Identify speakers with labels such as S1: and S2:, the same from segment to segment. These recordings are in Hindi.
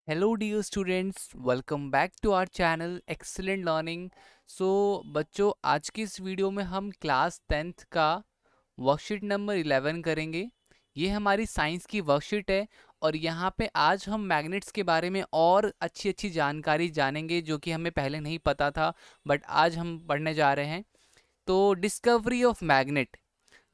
S1: Hello dear students, welcome back to our channel excellent learning. So बच्चों, आज की इस वीडियो में हम क्लास 10th का वर्कशीट नंबर 11 करेंगे। ये हमारी साइंस की वर्कशीट है और यहाँ पे आज हम मैग्नेट्स के बारे में और अच्छी अच्छी जानकारी जानेंगे जो कि हमें पहले नहीं पता था, बट आज हम पढ़ने जा रहे हैं। तो discovery of magnet.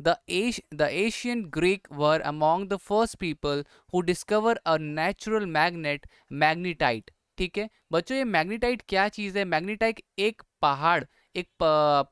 S1: The ancient Greek were among the first people who discover a natural magnet, magnetite। ठीक है बच्चों, ये मैग्नेटाइट क्या चीज़ है? मैग्नेटाइट एक पहाड़, एक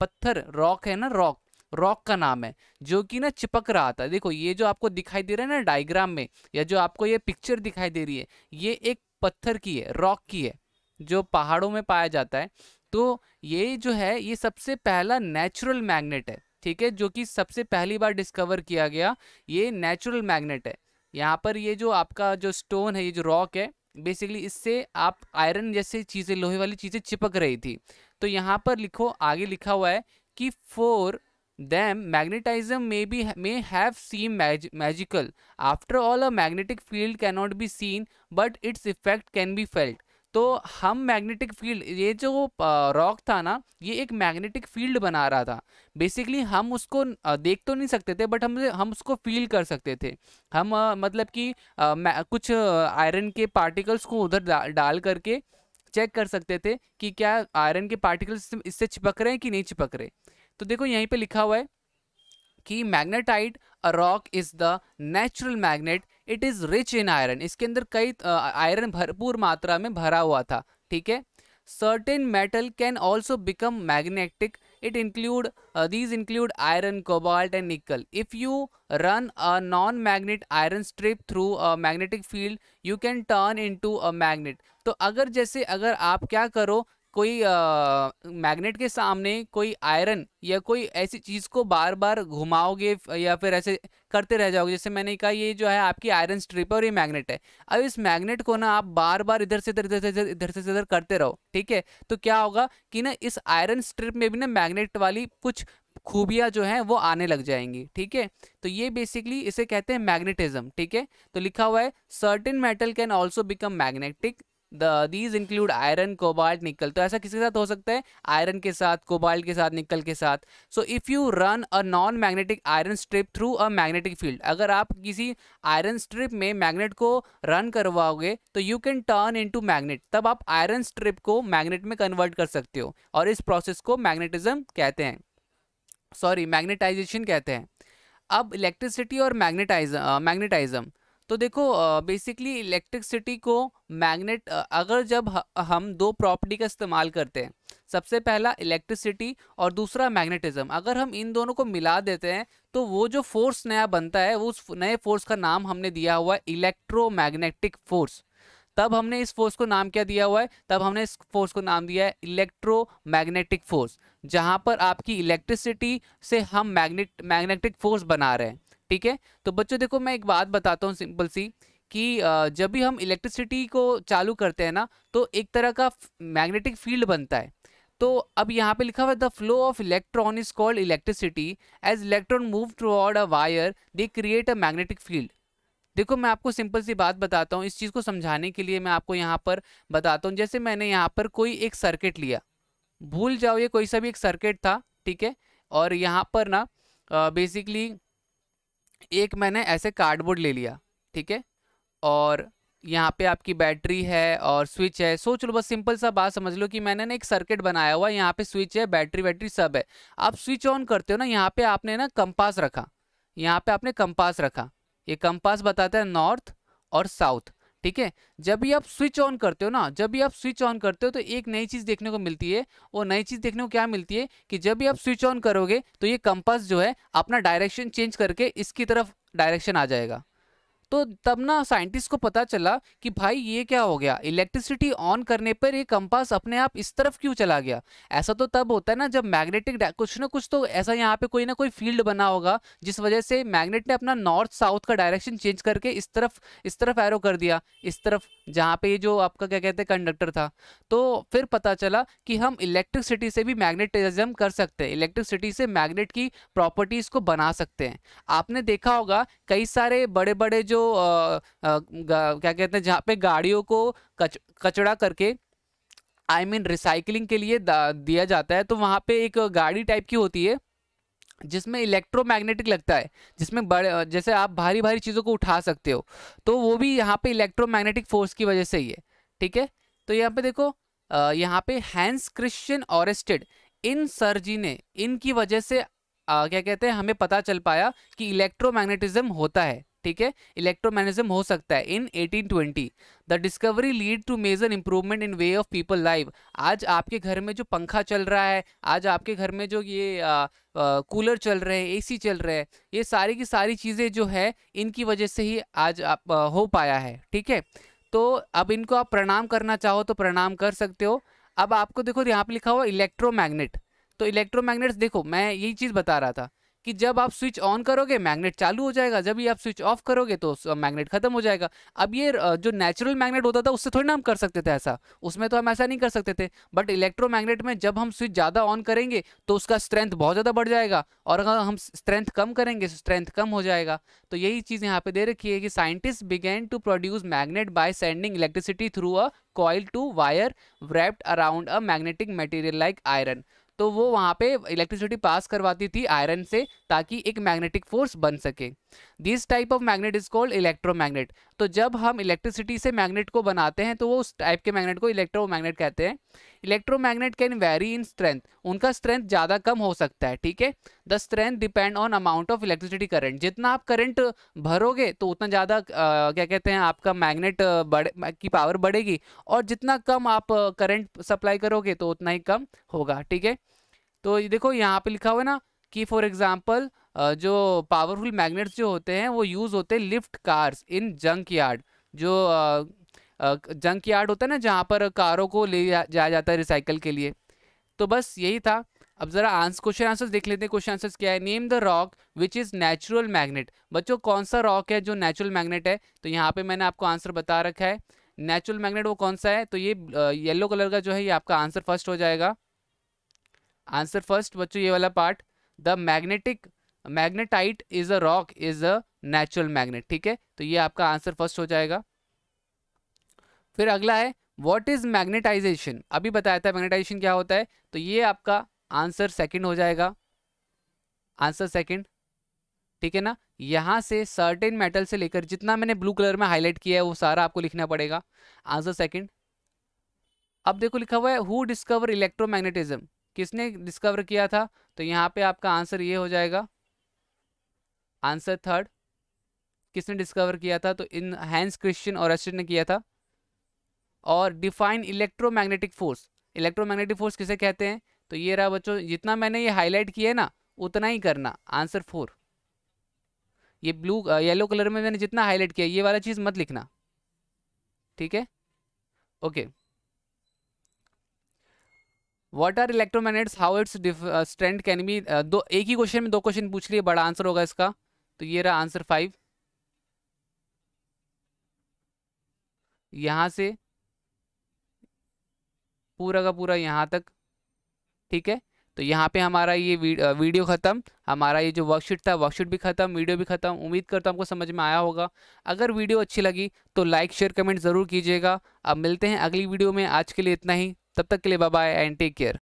S1: पत्थर, रॉक है ना, रॉक रॉक का नाम है, जो कि ना चिपक रहा था। देखो ये जो आपको दिखाई दे रहा है ना डायग्राम में, या जो आपको ये पिक्चर दिखाई दे रही है, ये एक पत्थर की है, रॉक की है, जो पहाड़ों में पाया जाता है। तो ये जो है, ये सबसे पहला नेचुरल मैग्नेट है, ठीक है, जो कि सबसे पहली बार डिस्कवर किया गया। ये नेचुरल मैग्नेट है। यहाँ पर ये जो आपका जो स्टोन है, ये जो रॉक है, बेसिकली इससे आप आयरन जैसे चीज़ें, लोहे वाली चीज़ें चिपक रही थी। तो यहाँ पर लिखो, आगे लिखा हुआ है कि for them magnetism may have seemed magical. After all, a magnetic field cannot be seen, but its effect can be felt. तो हम मैग्नेटिक फील्ड, ये जो रॉक था ना, ये एक मैग्नेटिक फील्ड बना रहा था। बेसिकली हम उसको देख तो नहीं सकते थे, बट हम उसको फील कर सकते थे। हम मतलब कि कुछ आयरन के पार्टिकल्स को उधर डाल करके चेक कर सकते थे कि क्या आयरन के पार्टिकल्स इससे चिपक रहे हैं कि नहीं चिपक रहे। तो देखो यहीं पे लिखा हुआ है कि magnetite a rock is the natural magnet, it is rich in iron. इसके अंदर कई आयरन भरपूर मात्रा में भरा हुआ था, ठीक है। Certain metal can also become magnetic, it include these include iron, cobalt and nickel. If you run a non-magnet iron strip through a magnetic field, you can turn into a magnet. तो अगर जैसे अगर आप क्या करो, कोई मैग्नेट के सामने कोई आयरन या कोई ऐसी चीज़ को बार बार घुमाओगे या फिर ऐसे करते रह जाओगे, जैसे मैंने कहा ये जो है आपकी आयरन स्ट्रिप है और ये मैग्नेट है। अब इस मैग्नेट को ना आप बार बार इधर से इधर, इधर से इधर, इधर से इधर करते रहो, ठीक है। तो क्या होगा कि ना इस आयरन स्ट्रिप में भी ना मैग्नेट वाली कुछ खूबियां जो हैं वो आने लग जाएंगी, ठीक है। तो ये बेसिकली इसे कहते हैं मैग्नेटिज्म, ठीक है। तो लिखा हुआ है certain metal can also become magnetic, these include iron, cobalt, निकल। तो ऐसा किसके साथ हो सकता है? आयरन के साथ, कोबाल्ट के साथ, निकल के साथ। So if you run a non magnetic iron strip through a magnetic field, अगर आप किसी आयरन स्ट्रिप में मैग्नेट को रन करवाओगे तो you can turn into magnet, तब आप आयरन स्ट्रिप को मैग्नेट में कन्वर्ट कर सकते हो, और इस प्रोसेस को मैग्नेटिज्म कहते हैं, सॉरी मैग्नेटाइजेशन कहते हैं। अब इलेक्ट्रिसिटी और मैग्नेटाइज्म। तो देखो बेसिकली इलेक्ट्रिसिटी को मैग्नेट, अगर जब हम दो प्रॉपर्टी का इस्तेमाल करते हैं, सबसे पहला इलेक्ट्रिसिटी और दूसरा मैग्नेटिज्म, अगर हम इन दोनों को मिला देते हैं तो वो जो फोर्स नया बनता है, वो उस नए फोर्स का नाम हमने दिया हुआ है इलेक्ट्रोमैग्नेटिक फोर्स। तब हमने इस फोर्स को नाम क्या दिया हुआ है? तब हमने इस फोर्स को नाम दिया है इलेक्ट्रोमैग्नेटिक फोर्स, जहां पर आपकी इलेक्ट्रिसिटी से हम मैग्नेटिक फोर्स बना रहे हैं, ठीक है। तो बच्चों देखो, मैं एक बात बताता हूँ सिंपल सी, कि जब भी हम इलेक्ट्रिसिटी को चालू करते हैं ना, तो एक तरह का मैग्नेटिक फील्ड बनता है। तो अब यहाँ पे लिखा हुआ है the flow of electron is called electricity, as electron move toward a wire they create a magnetic field. देखो मैं आपको सिंपल सी बात बताता हूँ, इस चीज़ को समझाने के लिए मैं आपको यहाँ पर बताता हूँ। जैसे मैंने यहाँ पर कोई एक सर्किट लिया, भूल जाओ ये कोई सा भी एक सर्किट था, ठीक है। और यहाँ पर ना बेसिकली एक मैंने ऐसे कार्डबोर्ड ले लिया, ठीक है। और यहाँ पे आपकी बैटरी है और स्विच है। सोच लो, बस सिंपल सा बात समझ लो कि मैंने ना एक सर्किट बनाया हुआ है, यहाँ पे स्विच है, बैटरी वैटरी सब है। आप स्विच ऑन करते हो ना, यहाँ पे आपने ना कंपास रखा, यहाँ पे आपने कंपास रखा, ये कंपास बताता है नॉर्थ और साउथ, ठीक है। जब भी आप स्विच ऑन करते हो ना, जब भी आप स्विच ऑन करते हो तो एक नई चीज़ देखने को मिलती है। वो नई चीज़ देखने को क्या मिलती है कि जब भी आप स्विच ऑन करोगे तो ये कंपास जो है अपना डायरेक्शन चेंज करके इसकी तरफ डायरेक्शन आ जाएगा। तो तब ना साइंटिस्ट को पता चला कि भाई ये क्या हो गया, इलेक्ट्रिसिटी ऑन करने पर ये कंपास अपने आप इस तरफ क्यों चला गया। ऐसा तो तब होता है ना जब मैग्नेटिक कुछ ना कुछ तो ऐसा यहाँ पे कोई ना कोई फील्ड बना होगा, जिस वजह से मैग्नेट ने अपना नॉर्थ साउथ का डायरेक्शन चेंज करके इस तरफ एरो कर दिया, इस तरफ जहाँ पे ये जो आपका क्या कहते हैं कंडक्टर था। तो फिर पता चला कि हम इलेक्ट्रिसिटी से भी मैग्नेटिज्म कर सकते हैं, इलेक्ट्रिसिटी से मैग्नेट की प्रॉपर्टीज को बना सकते हैं। आपने देखा होगा कई सारे बड़े बड़े जो क्या कहते हैं, जहाँ पे गाड़ियों को कचड़ा करके रिसाइकलिंग के लिए दिया जाता है, तो वहाँ पे एक गाड़ी टाइप की होती है जिसमें इलेक्ट्रोमैग्नेटिक लगता है, जिसमें बड़े जैसे आप भारी भारी चीज़ों को उठा सकते हो, तो वो भी यहाँ पे इलेक्ट्रोमैग्नेटिक फोर्स की वजह से ही है। ठीक है, तो यहाँ पे देखो, यहाँ पे हैंस क्रिश्चियन ऑरेस्टेड इन सर्जी ने, इनकी वजह से क्या कहते हैं, हमें पता चल पाया कि इलेक्ट्रोमैग्नेटिज्म होता है। ठीक है, इलेक्ट्रोमैग्नेटिज्म हो सकता है in 1820। The discovery lead to major improvement in way of people life. आज आपके घर में जो पंखा चल रहा है, आज आपके घर में जो ये कूलर चल रहे हैं, एसी चल रहे हैं, ये सारी की सारी चीज़ें जो है इनकी वजह से ही आज आप हो पाया है। ठीक है, तो अब इनको आप प्रणाम करना चाहो तो प्रणाम कर सकते हो। अब आपको देखो यहाँ पे लिखा हुआ इलेक्ट्रोमैग्नेट, तो इलेक्ट्रोमैग्नेट्स देखो, मैं यही चीज़ बता रहा था कि जब आप स्विच ऑन करोगे मैग्नेट चालू हो जाएगा, जब भी आप स्विच ऑफ करोगे तो मैग्नेट खत्म हो जाएगा। अब ये जो नेचुरल मैग्नेट होता था उससे थोड़ी ना हम कर सकते थे ऐसा, उसमें तो हम ऐसा नहीं कर सकते थे। बट इलेक्ट्रोमैग्नेट में जब हम स्विच ज़्यादा ऑन करेंगे तो उसका स्ट्रेंथ बहुत ज़्यादा बढ़ जाएगा, और अगर हम स्ट्रेंथ कम करेंगे तो स्ट्रेंथ कम हो जाएगा। तो यही चीज़ यहाँ पे दे रखी है कि scientist began to produce magnet by sending electricity through a coil to wire wrapped around a magnetic material like iron. तो वो वहाँ पे इलेक्ट्रिसिटी पास करवाती थी आयरन से, ताकि एक मैग्नेटिक फोर्स बन सके। This type of magnet is called electromagnet. तो जब हम इलेक्ट्रिसिटी से मैग्नेट को बनाते हैं तो वो उस टाइप के मैग्नेट को इलेक्ट्रोमैग्नेट कहते हैं। Electromagnet can very in strength, उनका स्ट्रेंथ ज़्यादा कम हो सकता है। ठीक है, the strength depend on amount of electricity current. जितना आप करंट भरोगे तो उतना ज़्यादा क्या कहते हैं, आपका मैग्नेट की पावर बढ़ेगी, और जितना कम आप करंट सप्लाई करोगे तो उतना ही कम होगा। ठीक है, तो ये देखो यहाँ पे लिखा हुआ है ना कि फॉर एग्जांपल जो पावरफुल मैग्नेट्स जो होते हैं वो यूज़ होते हैं लिफ्ट कार्स इन जंक यार्ड। जो जंक यार्ड होता है ना, जहाँ पर कारों को ले जाया जाता है रिसाइकल के लिए। तो बस यही था। अब जरा क्वेश्चन आंसर्स देख लेते हैं। क्वेश्चन आंसर्स क्या है, name the rock which is natural magnet. बच्चों कौन सा रॉक है जो नेचुरल मैग्नेट है, तो यहाँ पे मैंने आपको आंसर बता रखा है। नेचुरल मैग्नेट वो कौन सा है, तो ये येलो कलर का जो है, ये आपका आंसर फर्स्ट हो जाएगा। आंसर फर्स्ट बच्चों ये वाला part, the magnetite is a rock is a natural magnet. ठीक है, तो ये आपका आंसर फर्स्ट हो जाएगा। फिर अगला है व्हाट इज मैग्नेटाइजेशन। अभी बताया था मैग्नेटाइजेशन क्या होता है, तो ये आपका आंसर सेकंड हो जाएगा, आंसर सेकंड। ठीक है ना, यहां से सर्टेन मेटल से लेकर जितना मैंने ब्लू कलर में हाईलाइट किया है वो सारा आपको लिखना पड़ेगा, आंसर सेकंड। अब देखो लिखा हुआ है हु डिस्कवर इलेक्ट्रोमैग्नेटिज्म, किसने डिस्कवर किया था, तो यहाँ पे आपका आंसर ये हो जाएगा, आंसर थर्ड। किसने डिस्कवर किया था, तो इन हैंस क्रिश्चियन ऑरेस्टेड ने किया था। और define electromagnetic force, electromagnetic force किसे कहते हैं, तो ये रहा बच्चों, जितना मैंने ये हाईलाइट किया है ना उतना ही करना, आंसर 4। ये ब्लू येलो कलर में मैंने जितना हाईलाइट किया ये वाला चीज मत लिखना, ठीक है, okay. What are electromagnets, how its strength can be, दो एक ही क्वेश्चन में दो क्वेश्चन पूछ लिए, बड़ा आंसर होगा इसका, तो ये रहा आंसर 5। यहां से पूरा का पूरा यहाँ तक, ठीक है। तो यहाँ पे हमारा ये वीडियो ख़त्म, हमारा ये जो वर्कशीट था वर्कशीट भी ख़त्म, वीडियो भी ख़त्म। उम्मीद करता हूँ आपको समझ में आया होगा। अगर वीडियो अच्छी लगी तो लाइक शेयर कमेंट ज़रूर कीजिएगा। अब मिलते हैं अगली वीडियो में, आज के लिए इतना ही, तब तक के लिए bye bye and take care.